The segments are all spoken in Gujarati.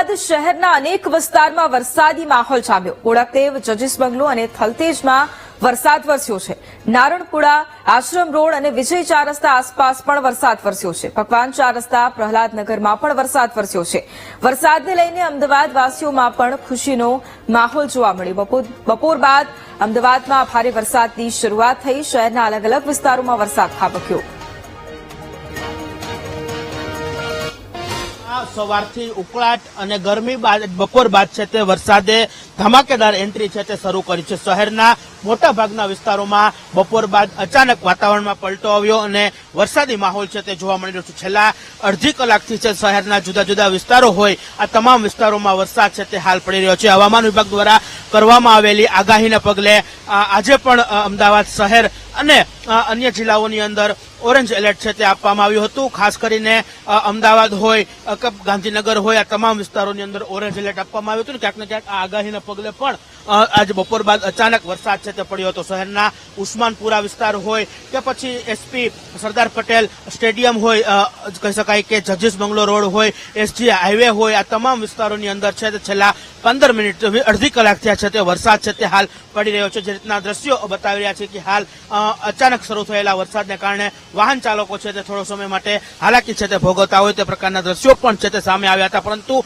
અમદાવાદ શહેરના અનેક વિસ્તારમાં વરસાદી માહોલ જામ્યો। ઓળખદેવ, જજીસ બંગલો અને થલતેજમાં વરસાદ વરસ્યો છે। નારણપુરા, આશ્રમ રોડ અને વિજય 4 રસ્તા આસપાસ પણ વરસાદ વરસ્યો છે। ભગવાન 4 રસ્તા, પ્રહલાદનગરમાં પણ વરસાદ વરસ્યો છે। વરસાદને લઈને અમદાવાદવાસીઓમાં પણ ખુશીનો માહોલ જોવા મળ્યો। બપોર બાદ અમદાવાદમાં ભારે વરસાદની શરૂઆત થઈ। શહેરના અલગ અલગ વિસ્તારોમાં વરસાદ ખાબક્યો। સવારથી ઉકળાટ અને ગરમી બાદ બપોર બાદ છે તે વરસાદે ધમાકેદાર એન્ટ્રી છે તે શરૂ કરી છે। શહેરના મોટાભાગના વિસ્તારોમાં બપોર બાદ અચાનક વાતાવરણમાં પલટો આવ્યો અને વરસાદી માહોલ છે તે જોવા મળી રહ્યો છે। છેલ્લા અડધી કલાકથી છે શહેરના જુદા જુદા વિસ્તારો હોય આ તમામ વિસ્તારોમાં વરસાદ છે તે હાલ પડી રહ્યો છે। હવામાન વિભાગ દ્વારા કરવામાં આવેલી આગાહીને પગલે આજે પણ અમદાવાદ શહેર અને અન્ય જિલ્લાઓની અંદર ઓરેન્જ એલર્ટ છે તે આપવામાં આવ્યું હતું। ખાસ કરીને અમદાવાદ હોય કે ગાંધીનગર હોય આ તમામ વિસ્તારોની અંદર ઓરેન્જ એલર્ટ આપવામાં આવ્યું હતું। ક્યાંક ને ક્યાંક આ આગાહીના પગલે પણ આજે બપોર બાદ અચાનક વરસાદ છે તે પડ્યો હતો। શહેરના ઉસ્માનપુરા વિસ્તાર હોય કે પછી એસપી સરદાર પટેલ સ્ટેડિયમ હોય, કહી શકાય કે જજીસ બંગલો રોડ હોય, એસજી હાઈવે હોય આ તમામ વિસ્તારોની અંદર છે તે છેલ્લા 15 મિનિટ અડધી કલાક થયા છે તે વરસાદ છે તે હાલ પડી રહ્યો છે। જે રીતના દ્રશ્યો બતાવી રહ્યા છે કે હાલ અચાનક શરૂ થયેલા વરસાદને કારણે વાહન ચાલકો છે તે થોડો સમય માટે હાલાકી છે તે ભોગવતા હોય તે પ્રકારના દ્રશ્યો પણ છે તે સામે આવ્યા હતા। પરંતુ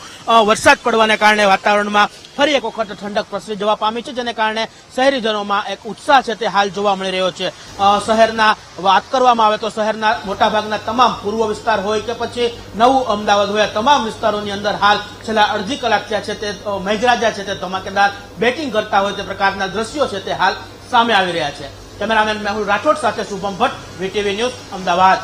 વરસાદ પડવાને કારણે વાતાવરણમાં ફરી એક વખત ઠંડક પ્રસરી જવા પામી છે, જેને કારણે શહેરીજનોમાં એક ઉત્સાહ છે તે હાલ જોવા મળી રહ્યો છે। શહેરના વાત કરવામાં આવે તો શહેરના મોટાભાગના તમામ પૂર્વ વિસ્તાર હોય કે પછી નવું અમદાવાદ હોય તમામ વિસ્તારોની અંદર હાલ છેલ્લા અડધી કલાક થયા છે તે મેઘરાજા છે તે ધમાકેદાર બેટિંગ કરતા હોય તે પ્રકારના દ્રશ્યો છે તે હાલ સામે આવી રહ્યા છે। કેમેરામેન મેહુલ રાઠોડ સાથે શુભમ ભટ્ટ, વીટીવી ન્યૂઝ, અમદાવાદ।